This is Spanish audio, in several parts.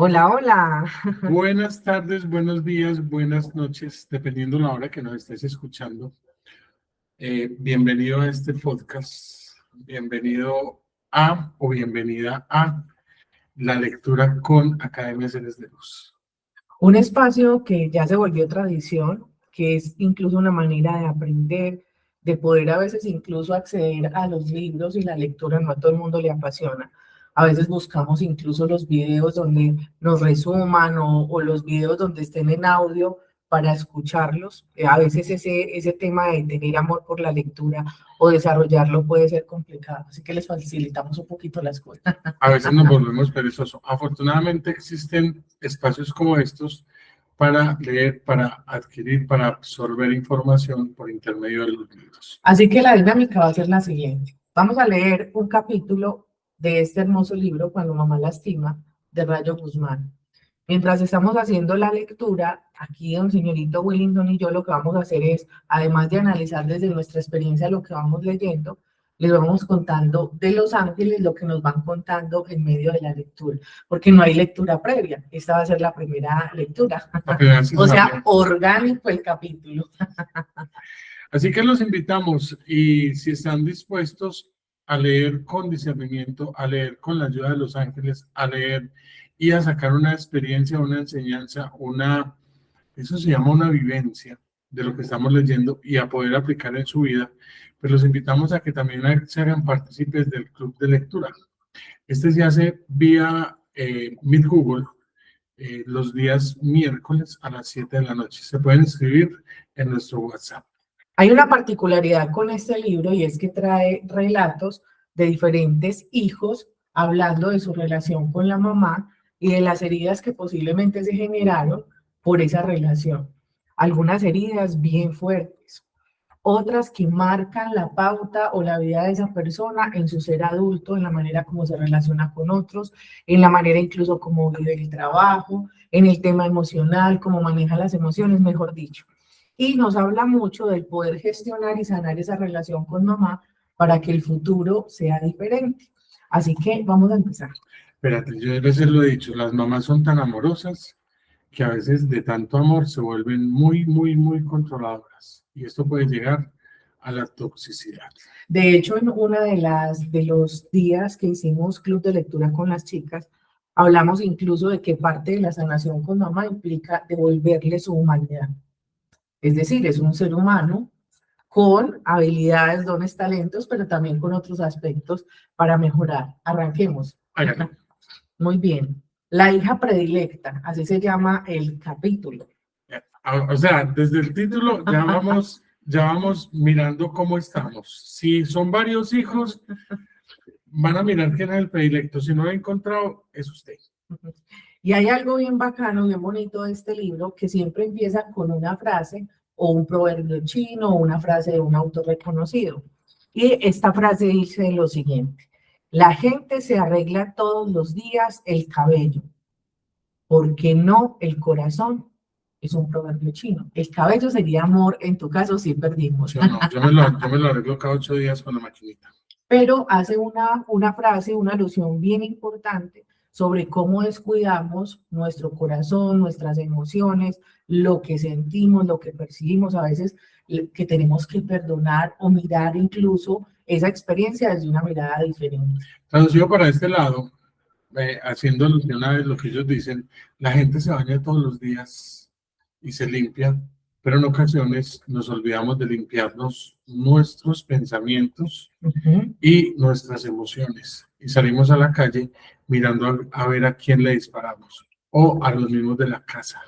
Hola, hola. Buenas tardes, buenos días, buenas noches, dependiendo la hora que nos estés escuchando. Bienvenido a este podcast, bienvenido a o bienvenida a la lectura con Academia Seres de Luz. Un espacio que ya se volvió tradición, que es incluso una manera de aprender, de poder a veces incluso acceder a los libros y la lectura, no a todo el mundo le apasiona. A veces buscamos incluso los videos donde nos resuman o los videos donde estén en audio para escucharlos. A veces ese tema de tener amor por la lectura o desarrollarlo puede ser complicado, así que les facilitamos un poquito las cosas. A veces nos volvemos perezosos. Afortunadamente existen espacios como estos para leer, para adquirir, para absorber información por intermedio de los libros. Así que la dinámica va a ser la siguiente. Vamos a leer un capítulo de este hermoso libro, Cuando mamá lastima, de Rayo Guzmán. Mientras estamos haciendo la lectura, aquí don señorito Willington y yo lo que vamos a hacer es, además de analizar desde nuestra experiencia lo que vamos leyendo, les vamos contando de los ángeles lo que nos van contando en medio de la lectura, porque no hay lectura previa. Esta va a ser la primera lectura. La primera O sea, sensación. orgánico el capítulo. Así que los invitamos y si están dispuestos a leer con discernimiento, a leer con la ayuda de los ángeles, a leer y a sacar una experiencia, una enseñanza, eso se llama una vivencia de lo que estamos leyendo y a poder aplicar en su vida, pues los invitamos a que también se hagan partícipes del club de lectura. Este se hace vía Meet Google los días miércoles a las 7 de la noche. Se pueden inscribir en nuestro WhatsApp. Hay una particularidad con este libro y es que trae relatos de diferentes hijos hablando de su relación con la mamá y de las heridas que posiblemente se generaron por esa relación. Algunas heridas bien fuertes, otras que marcan la pauta o la vida de esa persona en su ser adulto, en la manera como se relaciona con otros, en la manera incluso como vive el trabajo, en el tema emocional, cómo maneja las emociones, mejor dicho. Y nos habla mucho del poder gestionar y sanar esa relación con mamá para que el futuro sea diferente. Así que vamos a empezar. Espérate, yo a veces lo he dicho, las mamás son tan amorosas que a veces de tanto amor se vuelven muy, muy, muy controladoras. Y esto puede llegar a la toxicidad. De hecho, en una de los días que hicimos club de lectura con las chicas, hablamos incluso de que parte de la sanación con mamá implica devolverle su humanidad. Es decir, es un ser humano con habilidades, dones, talentos, pero también con otros aspectos para mejorar. Arranquemos. Háganlo. Muy bien. La hija predilecta, así se llama el capítulo. O sea, desde el título ya vamos mirando cómo estamos. Si son varios hijos, van a mirar quién es el predilecto. Si no lo he encontrado, es usted. Y hay algo bien bacano, bien bonito de este libro, que siempre empieza con una frase o un proverbio chino o una frase de un autor reconocido. Y esta frase dice lo siguiente: la gente se arregla todos los días el cabello, porque no el corazón. Es un proverbio chino. El cabello sería amor, en tu caso sí perdimos. Yo no, yo me lo arreglo cada 8 días con la maquinita. Pero hace una frase, una alusión bien importante sobre cómo descuidamos nuestro corazón, nuestras emociones, lo que sentimos, lo que percibimos, a veces que tenemos que perdonar o mirar incluso esa experiencia desde una mirada diferente. Traducido para este lado, haciendo alusión a lo que ellos dicen, la gente se baña todos los días y se limpia, pero en ocasiones nos olvidamos de limpiarnos nuestros pensamientos y nuestras emociones. Y salimos a la calle mirando a ver a quién le disparamos o a los mismos de la casa.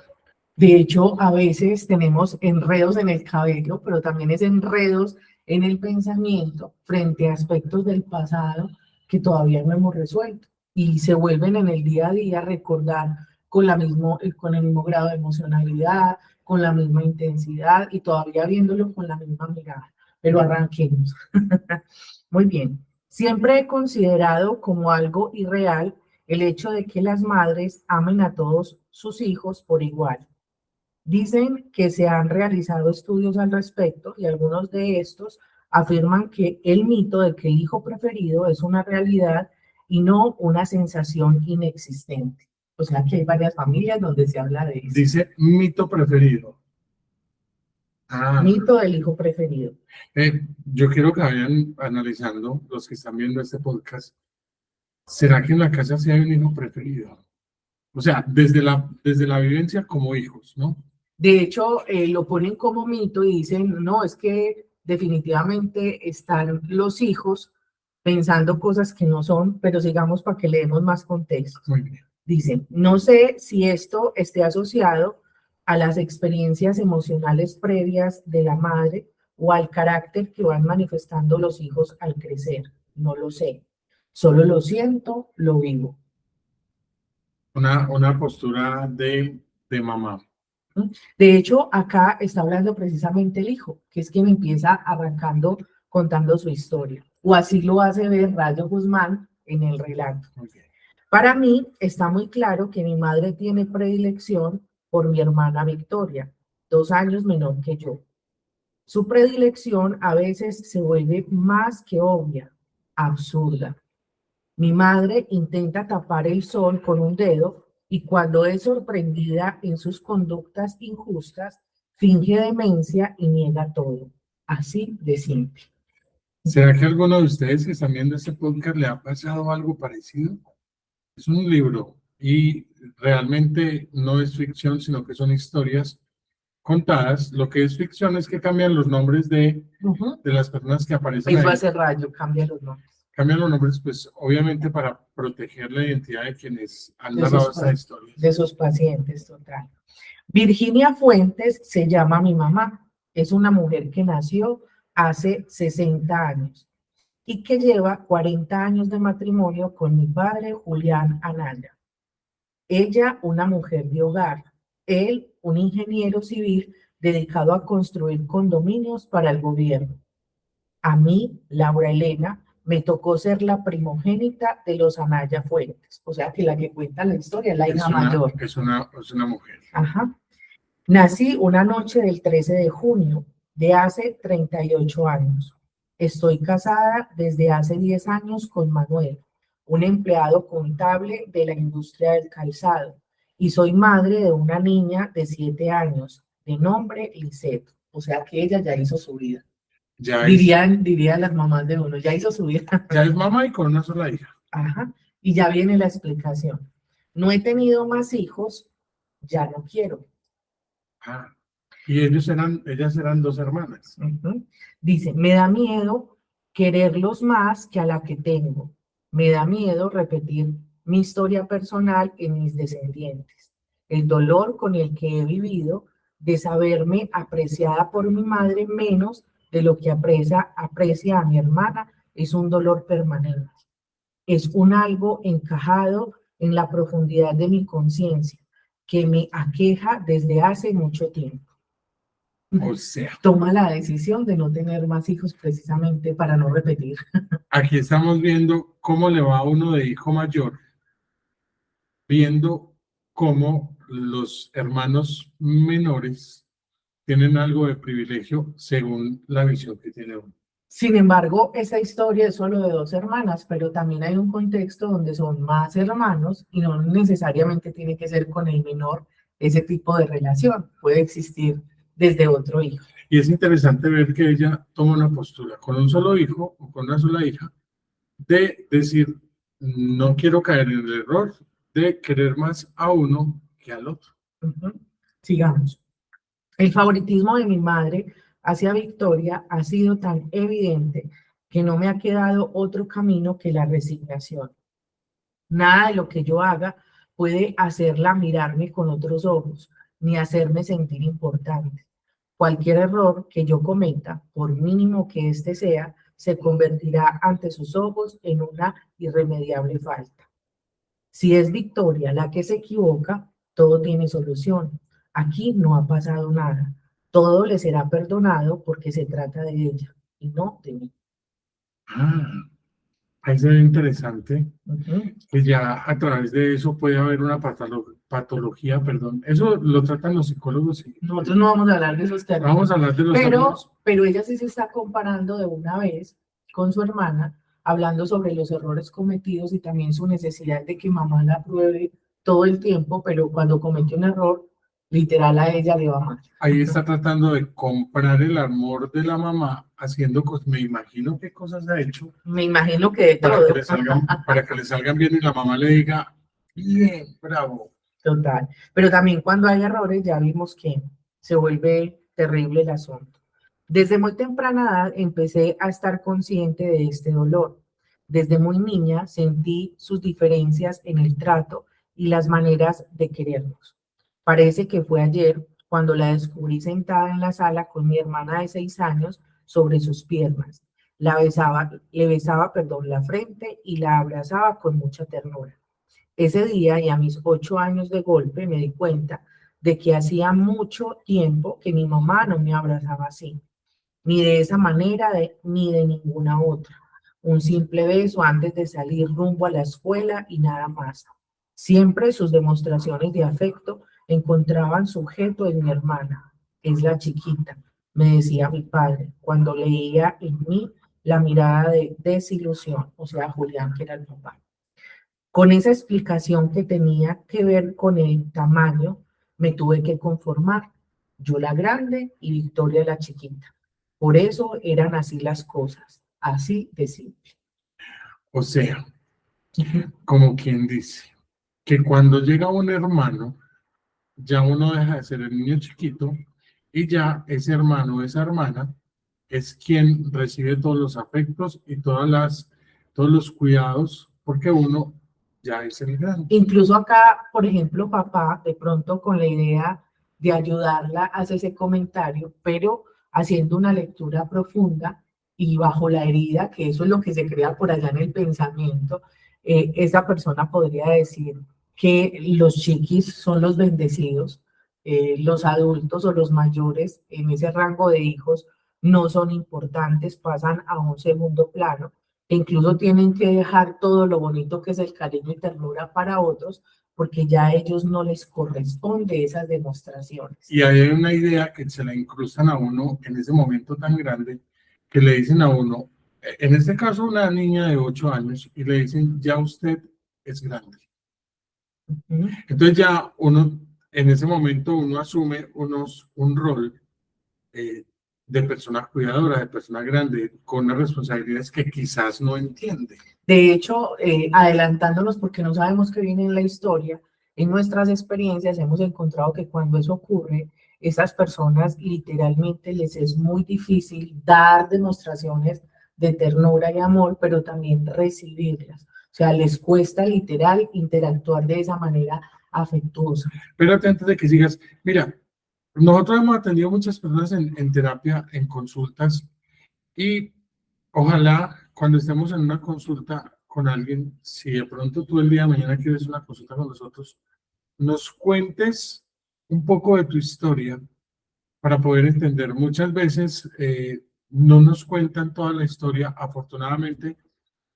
De hecho, a veces tenemos enredos en el cabello, pero también es enredos en el pensamiento frente a aspectos del pasado que todavía no hemos resuelto y se vuelven en el día a día recordar con el mismo grado de emocionalidad, con la misma intensidad y todavía viéndolo con la misma mirada. Pero arranquemos. Muy bien. Siempre he considerado como algo irreal el hecho de que las madres amen a todos sus hijos por igual. Dicen que se han realizado estudios al respecto y algunos de estos afirman que el mito de que el hijo preferido es una realidad y no una sensación inexistente. O sea que hay varias familias donde se habla de eso. Dice mito preferido. Mito del hijo preferido. Yo quiero que vayan analizando los que están viendo este podcast. ¿Será que en la casa sí hay un hijo preferido? O sea, desde la vivencia como hijos, ¿no? De hecho, lo ponen como mito y dicen, no, es que definitivamente están los hijos pensando cosas que no son, pero sigamos para que le demos más contexto. Muy bien. Dicen, no sé si esto esté asociado a las experiencias emocionales previas de la madre o al carácter que van manifestando los hijos al crecer. No lo sé. Solo lo siento, lo vivo. Una postura de mamá. De hecho, acá está hablando precisamente el hijo, que es quien empieza arrancando, contando su historia. O así lo hace ver Rayo Guzmán en el relato. Okay. Para mí está muy claro que mi madre tiene predilección por mi hermana Victoria, 2 años menor que yo. Su predilección a veces se vuelve más que obvia, absurda. Mi madre intenta tapar el sol con un dedo y cuando es sorprendida en sus conductas injustas, finge demencia y niega todo. Así de simple. ¿Será que a alguno de ustedes que están viendo este podcast le ha pasado algo parecido? Es un libro y realmente no es ficción, sino que son historias contadas. Lo que es ficción es que cambian los nombres de las personas que aparecen Eso ahí. hace Rayo, cambia los nombres. Cambian los nombres, pues obviamente para proteger la identidad de quienes han narrado esta historia. De sus pacientes, total. Virginia Fuentes se llama mi mamá. Es una mujer que nació hace 60 años y que lleva 40 años de matrimonio con mi padre Julián Anaya. Ella, una mujer de hogar. Él, un ingeniero civil dedicado a construir condominios para el gobierno. A mí, Laura Elena, me tocó ser la primogénita de los Anaya Fuentes. O sea que la que cuenta la historia es la hija mayor. Es una mujer. Ajá. Nací una noche del 13 de junio de hace 38 años. Estoy casada desde hace 10 años con Manuel, un empleado contable de la industria del calzado, y soy madre de una niña de 7 años, de nombre Lisette. O sea que ella ya hizo su vida. Dirían las mamás de uno, ya hizo su vida. Ya es mamá y con una sola hija. Ajá. Y ya viene la explicación. No he tenido más hijos, ya no quiero. Ah, y ellas eran 2 hermanas. Dice, me da miedo quererlos más que a la que tengo. Me da miedo repetir mi historia personal en mis descendientes. El dolor con el que he vivido de saberme apreciada por mi madre menos de lo que aprecia a mi hermana es un dolor permanente. Es un algo encajado en la profundidad de mi conciencia que me aqueja desde hace mucho tiempo. O sea, toma la decisión de no tener más hijos precisamente para no repetir. Aquí estamos viendo cómo le va a uno de hijo mayor, viendo cómo los hermanos menores tienen algo de privilegio según la visión que tiene uno. Sin embargo, esa historia es solo de 2 hermanas, pero también hay un contexto donde son más hermanos y no necesariamente tiene que ser con el menor ese tipo de relación. Puede existir desde otro hijo. Y es interesante ver que ella toma una postura con un solo hijo o con una sola hija de decir, no quiero caer en el error de querer más a uno que al otro. Sigamos. El favoritismo de mi madre hacia Victoria ha sido tan evidente que no me ha quedado otro camino que la resignación. Nada de lo que yo haga puede hacerla mirarme con otros ojos, ni hacerme sentir importante. Cualquier error que yo cometa, por mínimo que éste sea, se convertirá ante sus ojos en una irremediable falta. Si es Victoria la que se equivoca, todo tiene solución. Aquí no ha pasado nada. Todo le será perdonado porque se trata de ella y no de mí. Ahí se ve interesante que ya a través de eso puede haber una patología, perdón. Eso lo tratan los psicólogos. Nosotros no vamos a hablar de esos términos. Vamos a hablar de los términos. Pero ella sí se está comparando de una vez con su hermana, hablando sobre los errores cometidos y también su necesidad de que mamá la apruebe todo el tiempo, pero cuando comete un error, literal a ella le va mal. Ahí está tratando de comprar el amor de la mamá, haciendo cosas, me imagino qué cosas ha hecho Me imagino que de para todo. que para que le salgan bien y la mamá le diga, bien, bravo. Total. Pero también cuando hay errores ya vimos que se vuelve terrible el asunto. Desde muy temprana edad empecé a estar consciente de este dolor. Desde muy niña sentí sus diferencias en el trato y las maneras de querernos. Parece que fue ayer cuando la descubrí sentada en la sala con mi hermana de 6 años sobre sus piernas. Le besaba, perdón, la frente y la abrazaba con mucha ternura. Ese día y a mis 8 años de golpe me di cuenta de que hacía mucho tiempo que mi mamá no me abrazaba así, ni de esa manera, ni de ninguna otra. Un simple beso antes de salir rumbo a la escuela y nada más. Siempre sus demostraciones de afecto encontraban sujeto en mi hermana. Es la chiquita, me decía mi padre, cuando leía en mí la mirada de desilusión, o sea, Julián, que era el papá. Con esa explicación que tenía que ver con el tamaño, me tuve que conformar. Yo la grande y Victoria la chiquita. Por eso eran así las cosas, así de simple. O sea, como quien dice, que cuando llega un hermano, ya uno deja de ser el niño chiquito y ya ese hermano o esa hermana es quien recibe todos los afectos y todos los cuidados, porque uno ya es el grande. Incluso acá, por ejemplo, papá, de pronto con la idea de ayudarla, hace ese comentario, pero haciendo una lectura profunda y bajo la herida, que eso es lo que se crea por allá en el pensamiento, esa persona podría decir que los chiquis son los bendecidos, los adultos o los mayores en ese rango de hijos no son importantes, pasan a un segundo plano e incluso tienen que dejar todo lo bonito que es el cariño y ternura para otros, porque ya a ellos no les corresponde esas demostraciones. Y hay una idea que se la incrustan a uno en ese momento tan grande, que le dicen a uno, en este caso una niña de 8 años, y le dicen, ya usted es grande. Entonces ya uno, en ese momento, uno asume un rol de persona cuidadora, de persona grande, con unas responsabilidades que quizás no entiende. De hecho, adelantándonos porque no sabemos qué viene en la historia, en nuestras experiencias hemos encontrado que cuando eso ocurre, esas personas literalmente les es muy difícil dar demostraciones de ternura y amor, pero también recibirlas. O sea, les cuesta literal interactuar de esa manera afectuosa. Pero antes de que sigas, mira, nosotros hemos atendido muchas personas en terapia, en consultas, y ojalá cuando estemos en una consulta con alguien, si de pronto tú el día de mañana quieres una consulta con nosotros, nos cuentes un poco de tu historia para poder entender. Muchas veces no nos cuentan toda la historia. Afortunadamente,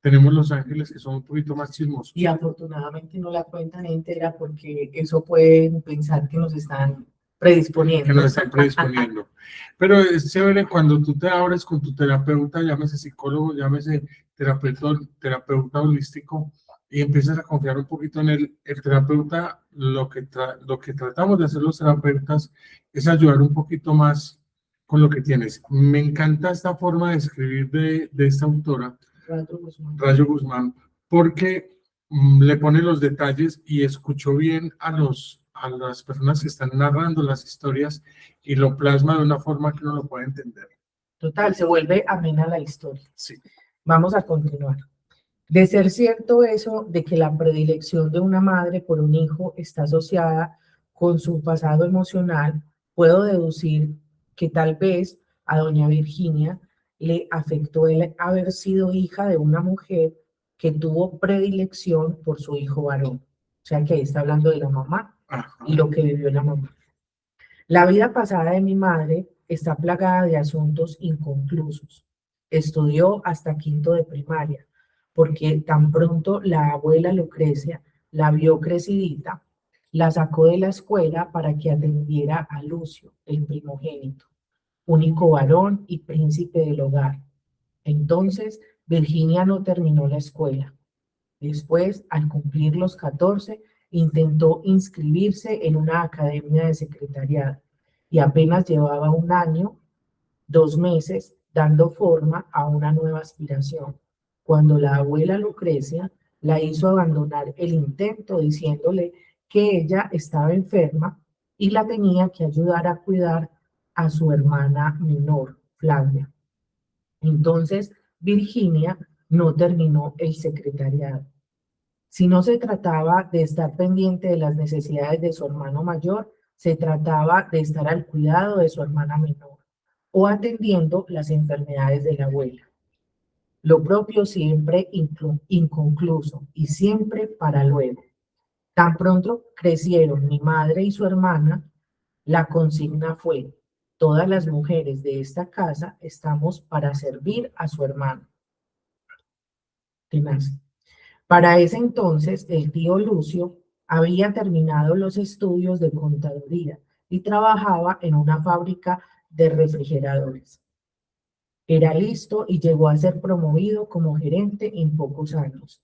tenemos los ángeles que son un poquito más chismosos. Y afortunadamente no la cuentan entera porque eso pueden pensar que nos están predisponiendo. Que nos están predisponiendo. Pero es chévere cuando tú te abres con tu terapeuta, llámese psicólogo, llámese terapeuta holístico, y empiezas a confiar un poquito en él. El terapeuta, lo que tratamos de hacer los terapeutas es ayudar un poquito más con lo que tienes. Me encanta esta forma de escribir de esta autora, Rayo Guzmán, porque le pone los detalles y escuchó bien a las personas que están narrando las historias y lo plasma de una forma que uno lo puede entender. Total, se vuelve amena la historia. Sí. Vamos a continuar. De ser cierto eso de que la predilección de una madre por un hijo está asociada con su pasado emocional, puedo deducir que tal vez a doña Virginia le afectó el haber sido hija de una mujer que tuvo predilección por su hijo varón. O sea que ahí está hablando de la mamá y lo que vivió la mamá. La vida pasada de mi madre está plagada de asuntos inconclusos. Estudió hasta quinto de primaria, porque tan pronto la abuela Lucrecia la vio crecidita, la sacó de la escuela para que atendiera a Lucio, el primogénito, único varón y príncipe del hogar. Entonces, Virginia no terminó la escuela. Después, al cumplir los 14, intentó inscribirse en una academia de secretariado y apenas llevaba 1 año, 2 meses, dando forma a una nueva aspiración, cuando la abuela Lucrecia la hizo abandonar el intento diciéndole que ella estaba enferma y la tenía que ayudar a cuidar a su hermana menor, Flavia. Entonces, Virginia no terminó el secretariado. Si no se trataba de estar pendiente de las necesidades de su hermano mayor, se trataba de estar al cuidado de su hermana menor o atendiendo las enfermedades de la abuela. Lo propio siempre inconcluso y siempre para luego. Tan pronto crecieron mi madre y su hermana, la consigna fue: todas las mujeres de esta casa estamos para servir a su hermano. Tenaz. Para ese entonces, el tío Lucio había terminado los estudios de contaduría y trabajaba en una fábrica de refrigeradores. Era listo y llegó a ser promovido como gerente en pocos años.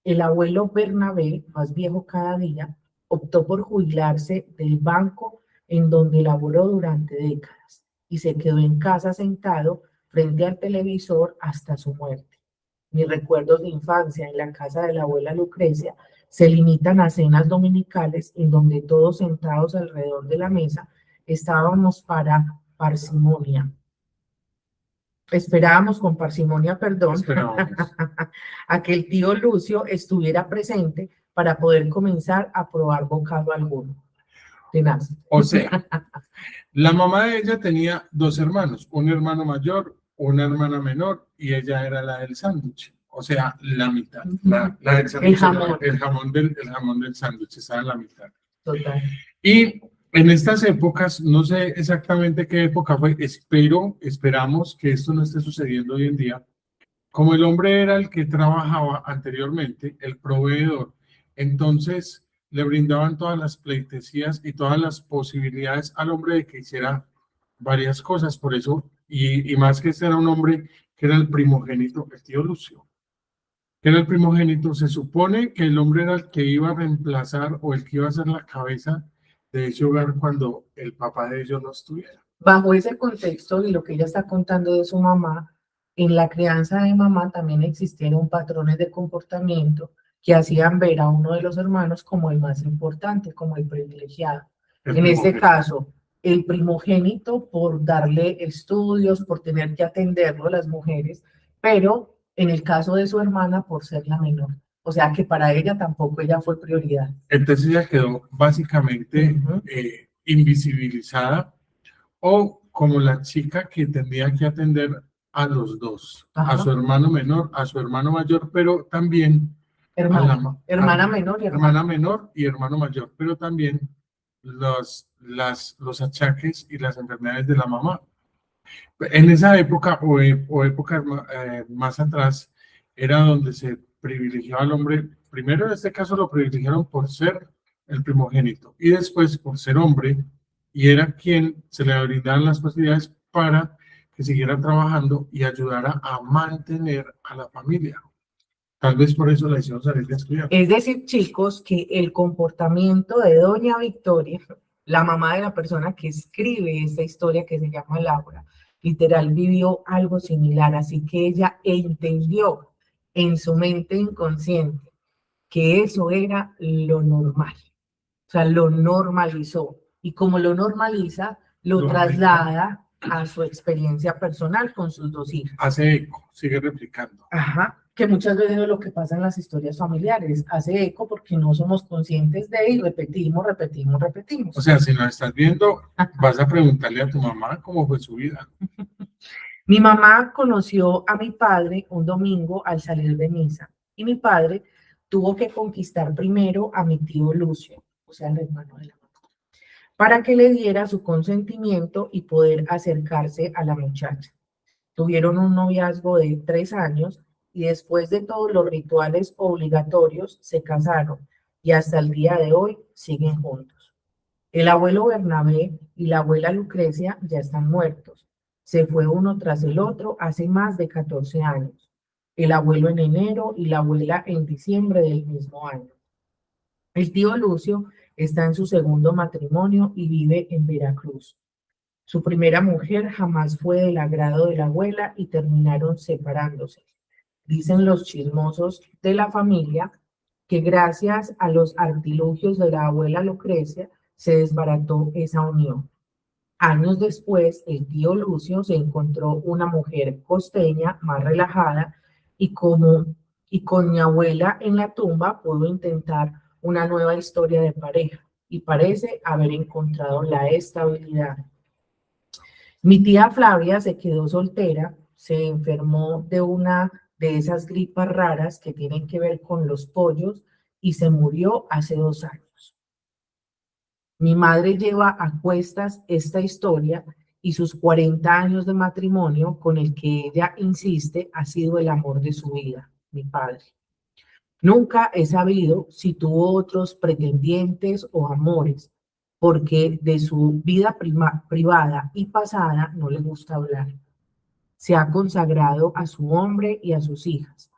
El abuelo Bernabé, más viejo cada día, optó por jubilarse del banco en donde laboró durante décadas y se quedó en casa sentado frente al televisor hasta su muerte. Mis recuerdos de infancia en la casa de la abuela Lucrecia se limitan a cenas dominicales en donde todos sentados alrededor de la mesa estábamos para parsimonia. Esperábamos con parsimonia, perdón, a que el tío Lucio estuviera presente para poder comenzar a probar bocado alguno. Tenaz. O sea, la mamá de ella tenía 2 hermanos, un hermano mayor, una hermana menor, y ella era la del sándwich. O sea, la mitad. La del sándwich, el jamón del sándwich estaba en la mitad. Total. Y en estas épocas, no sé exactamente qué época fue, esperamos que esto no esté sucediendo hoy en día. Como el hombre era el que trabajaba anteriormente, el proveedor, entonces le brindaban todas las pleitesías y todas las posibilidades al hombre de que hiciera varias cosas. Por eso, y más que este era un hombre que era el primogénito, el tío Lucio, que era el primogénito, se supone que el hombre era el que iba a reemplazar o el que iba a ser la cabeza de ese hogar cuando el papá de ellos no estuviera. Bajo ese contexto y lo que ella está contando de su mamá, en la crianza de mamá también existieron patrones de comportamiento que hacían ver a uno de los hermanos como el más importante, como el privilegiado. En este caso, el primogénito por darle estudios, por tener que atenderlo a las mujeres, pero en el caso de su hermana por ser la menor. O sea que para ella tampoco ella fue prioridad. Entonces ella quedó básicamente invisibilizada o como la chica que tendría que atender a los dos, a su hermano menor, a su hermano mayor, pero también hermana menor y hermano mayor, pero también los achaques y las enfermedades de la mamá. En esa época o épocas más atrás era donde se privilegiaba al hombre. Primero en este caso lo privilegiaron por ser el primogénito y después por ser hombre, y era quien se le brindaban las posibilidades para que siguiera trabajando y ayudara a mantener a la familia. Tal vez por eso la hicieron salir de estudiar. Es decir, chicos, que el comportamiento de doña Victoria, la mamá de la persona que escribe esta historia que se llama Laura, literal vivió algo similar, así que ella entendió en su mente inconsciente que eso era lo normal. O sea, lo normalizó. Y como lo normaliza, lo traslada a su experiencia personal con sus 2 hijas. Hace eco, sigue replicando. Ajá, que muchas veces es lo que pasa en las historias familiares. Hace eco porque no somos conscientes de y repetimos. O sea, si nos estás viendo, vas a preguntarle a tu mamá cómo fue su vida. Mi mamá conoció a mi padre un domingo al salir de misa. Y mi padre tuvo que conquistar primero a mi tío Lucio, o sea, el hermano de la mamá, para que le diera su consentimiento y poder acercarse a la muchacha. Tuvieron un noviazgo de 3 años y después de todos los rituales obligatorios se casaron y hasta el día de hoy siguen juntos. El abuelo Bernabé y la abuela Lucrecia ya están muertos. Se fue uno tras el otro hace más de 14 años. El abuelo en enero y la abuela en diciembre del mismo año. El tío Lucio está en su segundo matrimonio y vive en Veracruz. Su primera mujer jamás fue del agrado de la abuela y terminaron separándose. Dicen los chismosos de la familia que gracias a los artilugios de la abuela Lucrecia se desbarató esa unión. Años después, el tío Lucio se encontró una mujer costeña más relajada y, y con mi abuela en la tumba pudo intentar una nueva historia de pareja y parece haber encontrado la estabilidad. Mi tía Flavia se quedó soltera, se enfermó de una de esas gripas raras que tienen que ver con los pollos y se murió hace 2 años. Mi madre lleva a cuestas esta historia y sus 40 años de matrimonio con el que ella insiste ha sido el amor de su vida, mi padre. Nunca he sabido si tuvo otros pretendientes o amores, porque de su vida privada y pasada no le gusta hablar. Se ha consagrado a su hombre y a sus hijas,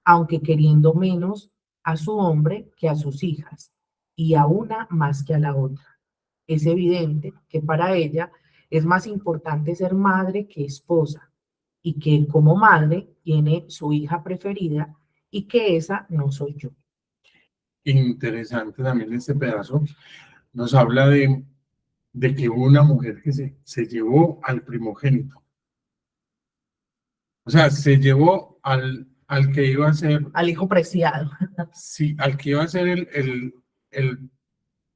aunque queriendo menos a su hombre que a sus hijas, y a una más que a la otra. Es evidente que para ella es más importante ser madre que esposa, y que como madre tiene su hija preferida y que esa no soy yo. Interesante también este pedazo. Nos habla de que hubo una mujer que se llevó al primogénito. O sea, se llevó al que iba a ser, Al hijo preciado, sí, al que iba a ser el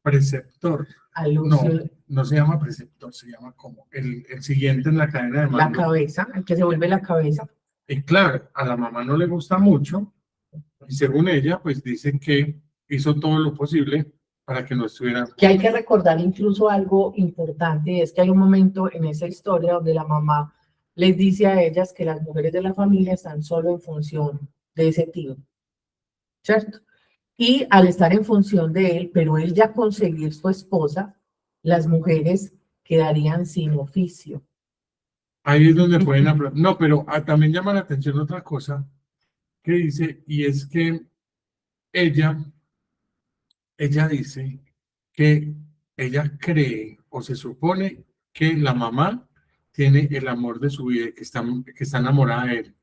preceptor. a No, Lucio, no se llama preceptor, se llama como el siguiente en la cadena de la mando. cabeza, el que se vuelve la cabeza. Y claro, a la mamá no le gusta mucho, y según ella, pues dice que hizo todo lo posible para que no estuviera. Que hay que recordar incluso algo importante, es que hay un momento en esa historia donde la mamá les dice a ellas que las mujeres de la familia están solo en función de ese tío, ¿cierto? Y al estar en función de él, pero él ya conseguir su esposa, las mujeres quedarían sin oficio. Ahí es donde pueden hablar. No, pero también llama la atención otra cosa que dice, y es que ella, ella dice que ella cree o se supone que la mamá tiene el amor de su vida, que está enamorada de él.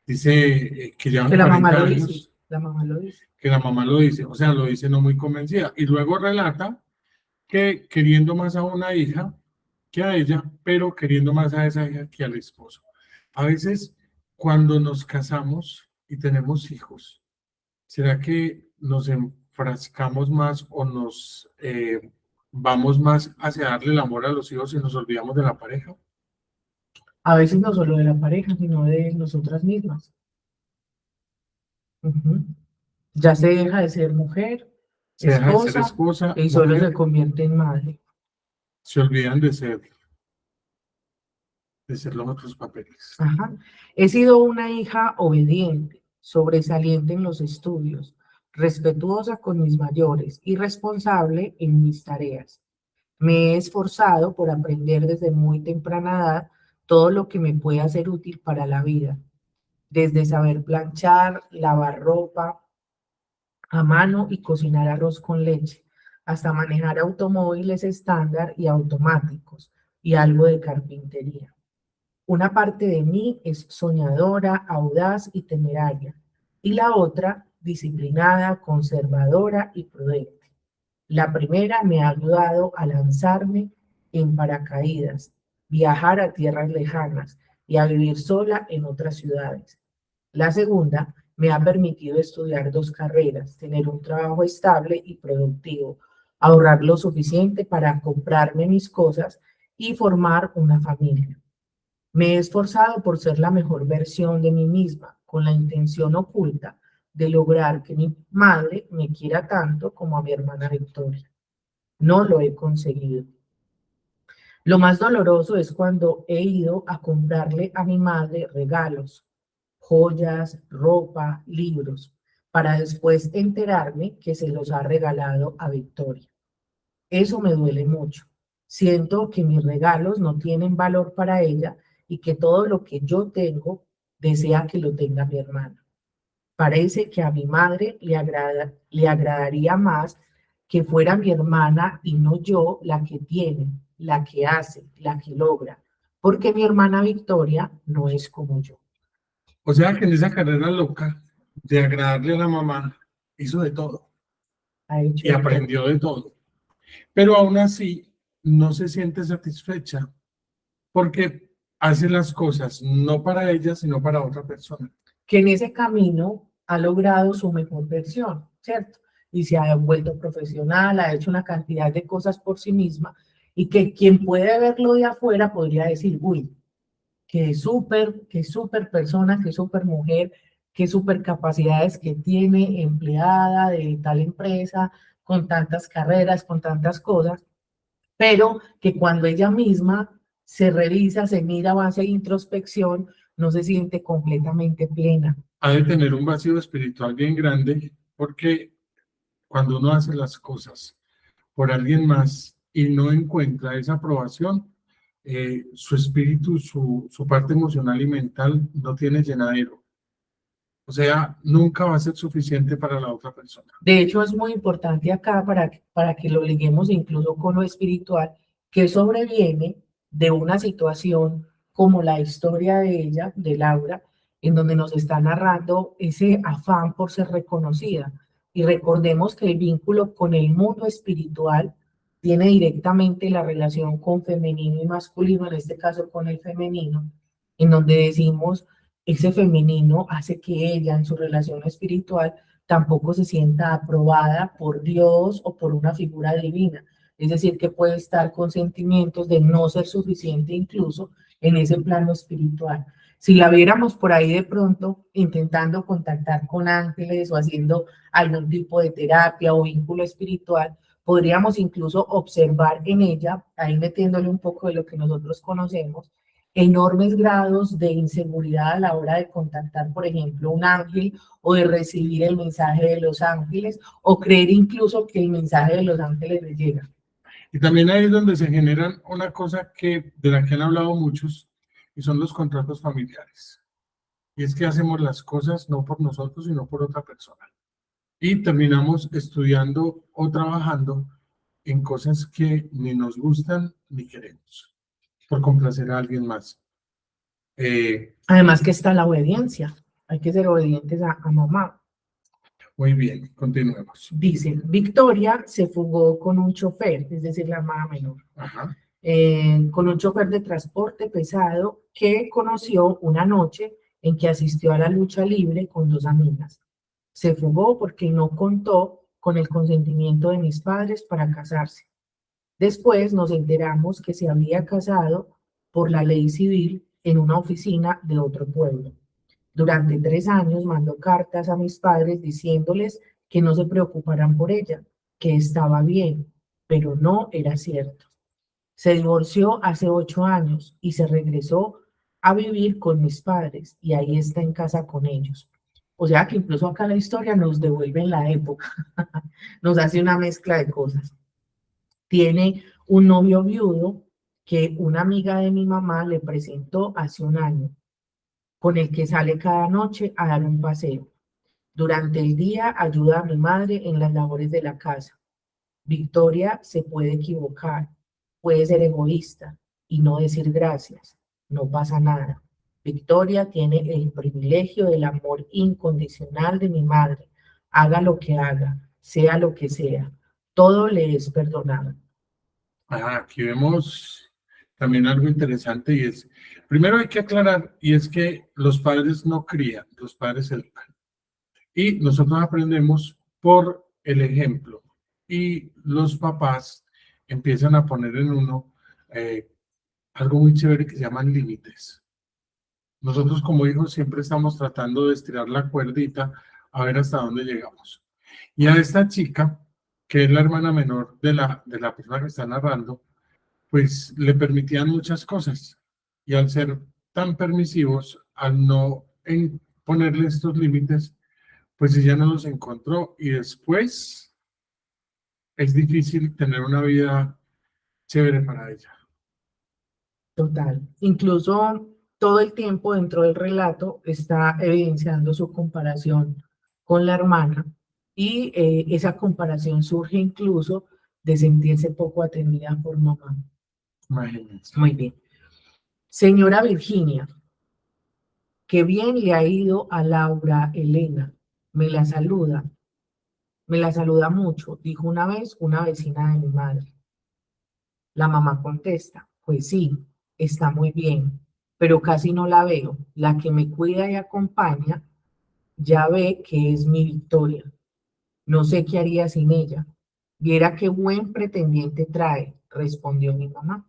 Dice que Que llevan la mamá 40 lo dice, años, la mamá lo dice. que la mamá lo dice, o sea, lo dice no muy convencida. Y luego relata que queriendo más a una hija que a ella, pero queriendo más a esa hija que al esposo. A veces, cuando nos casamos y tenemos hijos, ¿será que nos enfrascamos más o nos vamos más hacia darle el amor a los hijos y nos olvidamos de la pareja? A veces no solo de la pareja, sino de nosotras mismas. Ujú. Ya se deja de ser mujer, Se deja de ser esposa, esposa, y solo se mujer, convierte en madre. se olvidan de ser los otros papeles. Ajá. He sido una hija obediente, sobresaliente en los estudios, respetuosa con mis mayores y responsable en mis tareas. Me he esforzado por aprender desde muy temprana edad todo lo que me pueda ser útil para la vida, desde saber planchar, lavar ropa a mano y cocinar arroz con leche, hasta manejar automóviles estándar y automáticos y algo de carpintería. Una parte de mí es soñadora, audaz y temeraria, y la otra disciplinada, conservadora y prudente. La primera me ha ayudado a lanzarme en paracaídas, viajar a tierras lejanas y a vivir sola en otras ciudades. La segunda me ha permitido estudiar 2 carreras, tener un trabajo estable y productivo, ahorrar lo suficiente para comprarme mis cosas y formar una familia. Me he esforzado por ser la mejor versión de mí misma, con la intención oculta de lograr que mi madre me quiera tanto como a mi hermana Victoria. No lo he conseguido. Lo más doloroso es cuando he ido a comprarle a mi madre regalos, joyas, ropa, libros, para después enterarme que se los ha regalado a Victoria. Eso me duele mucho. Siento que mis regalos no tienen valor para ella y que todo lo que yo tengo desea que lo tenga mi hermana. Parece que a mi madre le agradaría más que fuera mi hermana y no yo la que tiene, la que hace, la que logra, porque mi hermana Victoria no es como yo. O sea que en esa carrera loca de agradarle a la mamá, hizo de todo Ha hecho y de todo. aprendió de todo. Pero aún así no se siente satisfecha porque hace las cosas no para ella, sino para otra persona. Que en ese camino ha logrado su mejor versión, ¿cierto? Y se ha vuelto profesional, ha hecho una cantidad de cosas por sí misma y que quien puede verlo de afuera podría decir, uy, qué súper persona, qué súper mujer, qué súper capacidades que tiene empleada de tal empresa, con tantas carreras, con tantas cosas, pero que cuando ella misma se revisa, se mira, va a hacer introspección, no se siente completamente plena. Ha de tener un vacío espiritual bien grande porque cuando uno hace las cosas por alguien más y no encuentra esa aprobación, su espíritu, su parte emocional y mental no tiene llenadero. O sea, nunca va a ser suficiente para la otra persona. De hecho, es muy importante acá para que lo liguemos incluso con lo espiritual, que sobreviene de una situación como la historia de ella, de Laura, en donde nos está narrando ese afán por ser reconocida. Y recordemos que el vínculo con el mundo espiritual tiene directamente la relación con femenino y masculino, en este caso con el femenino, en donde decimos, ese femenino hace que ella en su relación espiritual tampoco se sienta aprobada por Dios o por una figura divina. Es decir, que puede estar con sentimientos de no ser suficiente incluso en ese plano espiritual. Si la viéramos por ahí de pronto intentando contactar con ángeles o haciendo algún tipo de terapia o vínculo espiritual, podríamos incluso observar en ella, ahí metiéndole un poco de lo que nosotros conocemos, enormes grados de inseguridad a la hora de contactar, por ejemplo, un ángel o de recibir el mensaje de los ángeles o creer incluso que el mensaje de los ángeles les llega. Y también ahí es donde se generan una cosa de la que han hablado muchos, y son los contratos familiares. Y es que hacemos las cosas no por nosotros, sino por otra persona. Y terminamos estudiando o trabajando en cosas que ni nos gustan ni queremos, por complacer a alguien más. Además que está la obediencia. Hay que ser obedientes a mamá. Muy bien, continuemos. Dice, Victoria se fugó con un chofer, es decir, la hermana menor, Ajá. con un chofer de transporte pesado que conoció una noche en que asistió a la lucha libre con dos amigas. Se fugó porque no contó con el consentimiento de mis padres para casarse. Después nos enteramos que se había casado por la ley civil en una oficina de otro pueblo. Durante 3 años mandó cartas a mis padres diciéndoles que no se preocuparan por ella, que estaba bien, pero no era cierto. Se divorció hace 8 años y se regresó a vivir con mis padres y ahí está en casa con ellos. O sea que incluso acá la historia nos devuelve en la época, nos hace una mezcla de cosas. Tiene un novio viudo que una amiga de mi mamá le presentó hace un año, con el que sale cada noche a dar un paseo. Durante el día ayuda a mi madre en las labores de la casa. Victoria se puede equivocar, puede ser egoísta y no decir gracias. No pasa nada. Victoria tiene el privilegio del amor incondicional de mi madre. Haga lo que haga, sea lo que sea, todo le es perdonado. Aquí vemos también algo interesante y es, primero hay que aclarar, y es que los padres no crían, los padres educan. Y nosotros aprendemos por el ejemplo. Y los papás empiezan a poner en uno algo muy chévere que se llaman límites. Nosotros como hijos siempre estamos tratando de estirar la cuerdita a ver hasta dónde llegamos. Y a esta chica, que es la hermana menor de la persona que está narrando, pues le permitían muchas cosas. Y al ser tan permisivos, al no ponerle estos límites, pues ella no los encontró y después es difícil tener una vida chévere para ella. Total. Incluso todo el tiempo dentro del relato está evidenciando su comparación con la hermana y esa comparación surge incluso de sentirse poco atendida por mamá. Imagínense. Muy bien. Señora Virginia, qué bien le ha ido a Laura Elena. Me la saluda. Me la saluda mucho, dijo una vez una vecina de mi madre. La mamá contesta, pues sí, está muy bien, pero casi no la veo. La que me cuida y acompaña ya ve que es mi Victoria. No sé qué haría sin ella. Viera qué buen pretendiente trae, respondió mi mamá.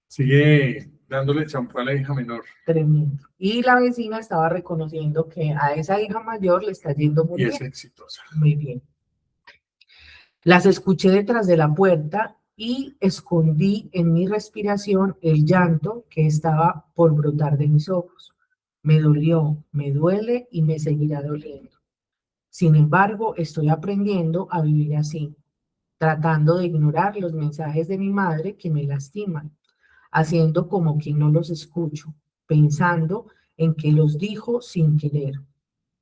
Sigue dándole champú a la hija menor. Tremendo. Y la vecina estaba reconociendo que a esa hija mayor le está yendo muy Y es bien. exitosa. Muy bien. Las escuché detrás de la puerta y escondí en mi respiración el llanto que estaba por brotar de mis ojos. Me dolió, me duele y me seguirá doliendo. Sin embargo, estoy aprendiendo a vivir así, tratando de ignorar los mensajes de mi madre que me lastiman, haciendo como que no los escucho, pensando en que los dijo sin querer.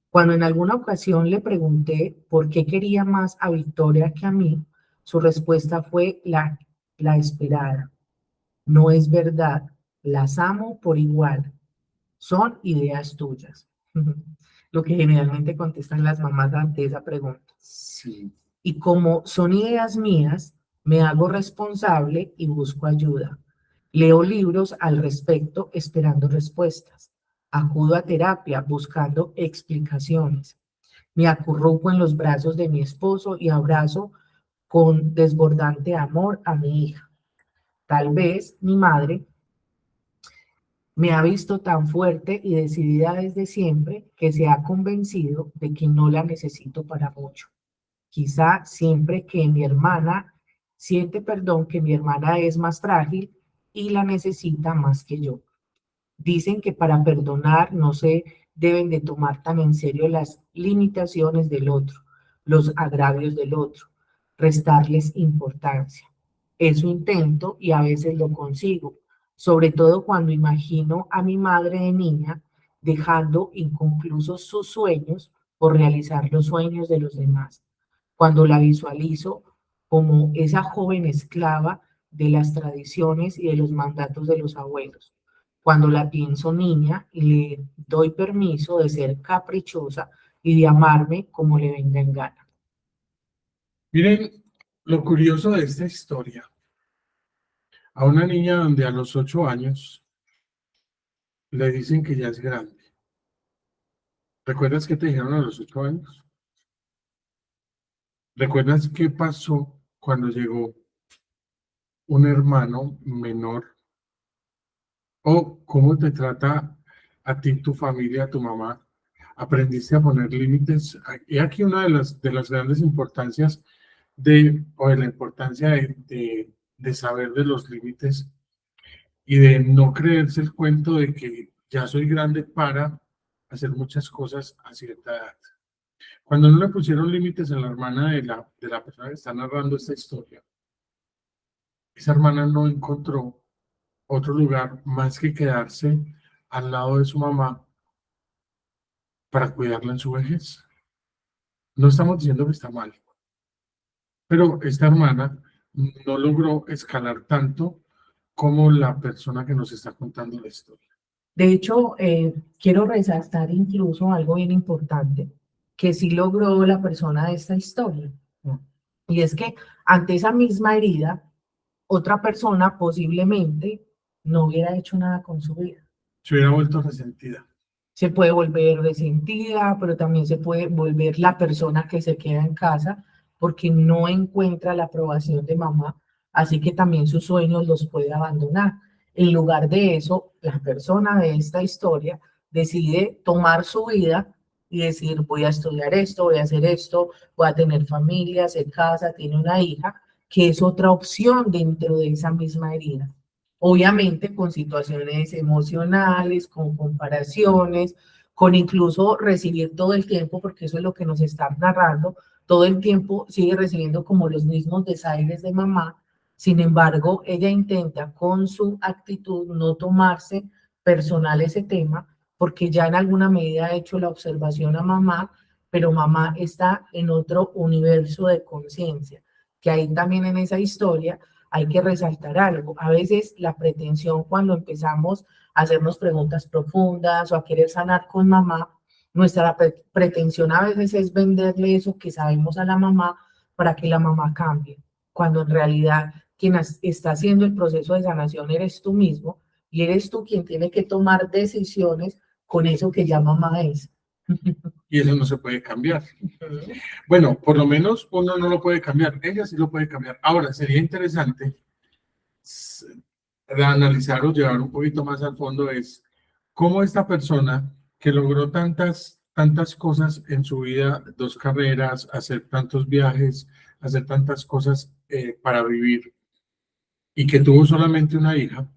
Cuando en alguna ocasión le pregunté por qué quería más a Victoria que a mí, su respuesta fue la esperada. No es verdad, las amo por igual, son ideas tuyas. Lo que generalmente contestan las mamás ante esa pregunta. Sí. Y como son ideas mías, me hago responsable y busco ayuda. Leo libros al respecto esperando respuestas. Acudo a terapia buscando explicaciones. Me acurruco en los brazos de mi esposo y abrazo con desbordante amor a mi hija. Tal vez mi madre me ha visto tan fuerte y decidida desde siempre que se ha convencido de que no la necesito para mucho. Quizá siempre que mi hermana siente, perdón, que mi hermana es más frágil y la necesita más que yo. Dicen que para perdonar no se deben de tomar tan en serio las limitaciones del otro, los agravios del otro, restarles importancia. Eso intento y a veces lo consigo, sobre todo cuando imagino a mi madre de niña dejando inconclusos sus sueños por realizar los sueños de los demás. Cuando la visualizo como esa joven esclava de las tradiciones y de los mandatos de los abuelos, cuando la pienso niña y le doy permiso de ser caprichosa y de amarme como le venga en gana. Miren lo curioso de esta historia. A una niña donde a los 8 años le dicen que ya es grande. ¿Recuerdas qué te dijeron a los 8 años? ¿Recuerdas qué pasó cuando llegó un hermano menor? ¿O cómo te trata a ti, tu familia, tu mamá? ¿Aprendiste a poner límites? Y aquí una de las grandes importancias o de la importancia de saber de los límites y de no creerse el cuento de que ya soy grande para hacer muchas cosas a cierta edad. Cuando no le pusieron límites a la hermana de la persona que está narrando esta historia, esa hermana no encontró otro lugar más que quedarse al lado de su mamá para cuidarla en su vejez. No estamos diciendo que está mal, pero esta hermana no logró escalar tanto como la persona que nos está contando la historia. De hecho, quiero resaltar incluso algo bien importante que sí logró la persona de esta historia. Y es que ante esa misma herida, otra persona posiblemente no hubiera hecho nada con su vida. Se hubiera vuelto resentida. Se puede volver resentida, pero también se puede volver la persona que se queda en casa porque no encuentra la aprobación de mamá, así que también sus sueños los puede abandonar. En lugar de eso, la persona de esta historia decide tomar su vida y decir, voy a estudiar esto, voy a hacer esto, voy a tener familia, se casa, tiene una hija, que es otra opción dentro de esa misma herida. Obviamente con situaciones emocionales, con comparaciones, con incluso recibir todo el tiempo, porque eso es lo que nos está narrando, todo el tiempo sigue recibiendo como los mismos desaires de mamá. Sin embargo, ella intenta con su actitud no tomarse personal ese tema, porque ya en alguna medida ha hecho la observación a mamá, pero mamá está en otro universo de conciencia, que ahí también en esa historia hay que resaltar algo. A veces la pretensión cuando empezamos a hacernos preguntas profundas o a querer sanar con mamá, nuestra pretensión a veces es venderle eso que sabemos a la mamá para que la mamá cambie, cuando en realidad quien está haciendo el proceso de sanación eres tú mismo y eres tú quien tiene que tomar decisiones con eso que ya mamá es. Y eso no se puede cambiar. Bueno, por lo menos uno no lo puede cambiar, ella sí lo puede cambiar. Ahora, sería interesante analizar o llevar un poquito más al fondo es cómo esta persona que logró tantas cosas en su vida, 2 carreras, hacer tantos viajes, hacer tantas cosas para vivir y que tuvo solamente una hija,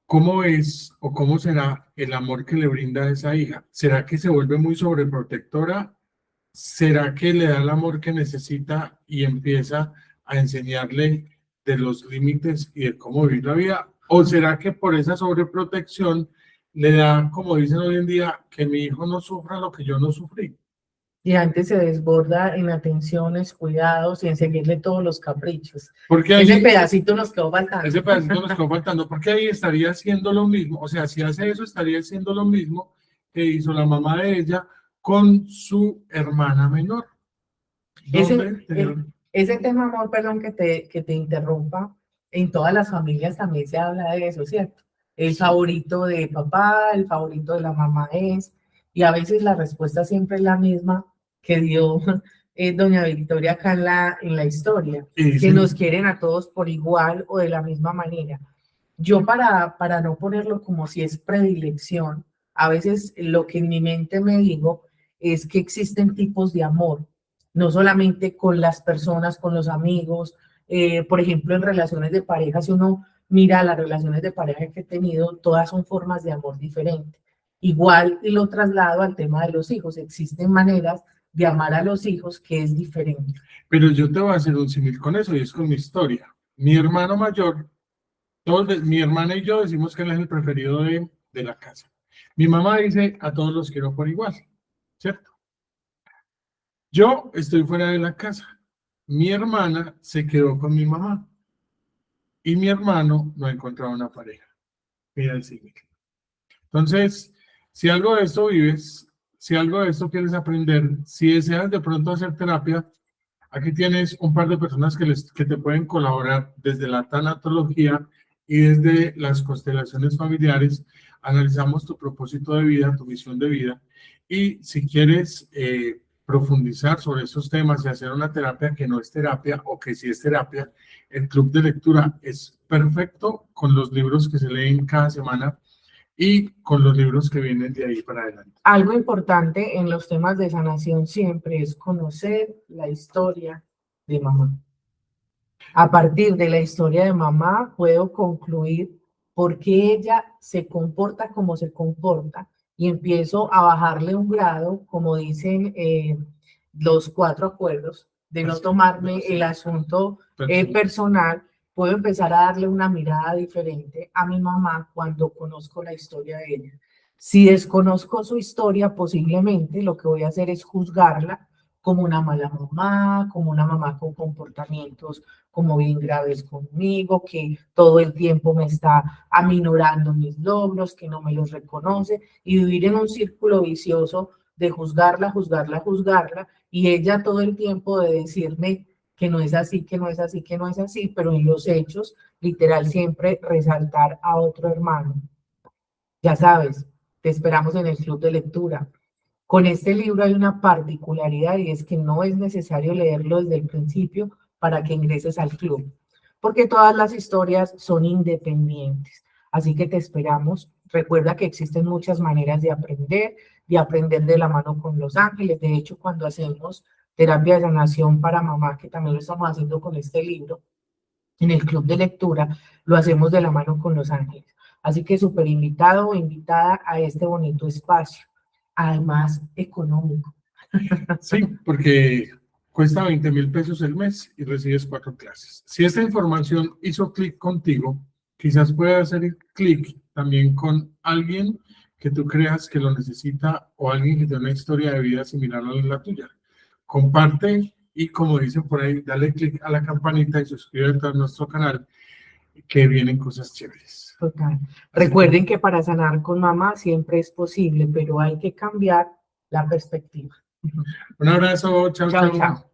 ¿cómo es o cómo será el amor que le brinda a esa hija? ¿Será que se vuelve muy sobreprotectora? ¿Será que le da el amor que necesita y empieza a enseñarle de los límites y de cómo vivir la vida? ¿O será que por esa sobreprotección le da, como dicen hoy en día, que mi hijo no sufra lo que yo no sufrí? Y antes se desborda en atenciones, cuidados y en seguirle todos los caprichos. Porque Ese ahí, pedacito nos quedó faltando. ese pedacito nos quedó faltando, porque ahí estaría haciendo lo mismo. O sea, si hace eso, estaría haciendo lo mismo que hizo la mamá de ella con su hermana menor. Ese, ese tema, amor, perdón que te interrumpa, en todas las familias también se habla de eso, ¿cierto? El favorito de papá, el favorito de la mamá es, y a veces la respuesta siempre es la misma que dio doña Victoria acá en la historia, que nos quieren a todos por igual o de la misma manera. Yo para no ponerlo como si es predilección, a veces lo que en mi mente me digo es que existen tipos de amor, no solamente con las personas, con los amigos, por ejemplo, en relaciones de pareja, si uno mira las relaciones de pareja que he tenido, todas son formas de amor diferentes. Igual y lo traslado al tema de los hijos, existen maneras de amar a los hijos que es diferente. Pero yo te voy a hacer un símil con eso y es con mi historia. Mi hermano mayor, mi hermana y yo decimos que él es el preferido de la casa. Mi mamá dice, a todos los quiero por igual, ¿cierto? Yo estoy fuera de la casa. Mi hermana se quedó con mi mamá y mi hermano no ha encontrado una pareja. Mira el símil. Entonces, si algo de esto vives, si algo de esto quieres aprender, si deseas de pronto hacer terapia, aquí tienes un par de personas que te pueden colaborar desde la tanatología y desde las constelaciones familiares. Analizamos tu propósito de vida, tu misión de vida. Y si quieres profundizar sobre estos temas y hacer una terapia que no es terapia o que sí es terapia, el club de lectura es perfecto con los libros que se leen cada semana y con los libros que vienen de ahí para adelante. Algo importante en los temas de sanación siempre es conocer la historia de mamá. A partir de la historia de mamá puedo concluir por qué ella se comporta como se comporta y empiezo a bajarle un grado, como dicen los 4 acuerdos, de no tomarme el asunto personal. Puedo empezar a darle una mirada diferente a mi mamá cuando conozco la historia de ella. Si desconozco su historia, posiblemente lo que voy a hacer es juzgarla como una mala mamá, como una mamá con comportamientos como bien graves conmigo, que todo el tiempo me está aminorando mis logros, que no me los reconoce, y vivir en un círculo vicioso de juzgarla, juzgarla, juzgarla, y ella todo el tiempo de decirme que no es así, que no es así, que no es así, pero en los hechos, literal, siempre resaltar a otro hermano. Ya sabes, te esperamos en el club de lectura. Con este libro hay una particularidad y es que no es necesario leerlo desde el principio para que ingreses al club, porque todas las historias son independientes. Así que te esperamos. Recuerda que existen muchas maneras de aprender de la mano con los ángeles. De hecho, cuando hacemos terapia de sanación para mamá, que también lo estamos haciendo con este libro, en el club de lectura, lo hacemos de la mano con los ángeles. Así que súper invitado o invitada a este bonito espacio, además económico. Sí, porque cuesta 20,000 pesos el mes y recibes 4 clases. Si esta información hizo clic contigo, quizás pueda hacer clic también con alguien que tú creas que lo necesita o alguien que tiene una historia de vida similar a la tuya. Comparte y, como dicen por ahí, dale click a la campanita y suscríbete a nuestro canal, que vienen cosas chéveres. Total. Recuerden que para sanar con mamá siempre es posible, pero hay que cambiar la perspectiva. Un abrazo, chao, Chao, chao. chao.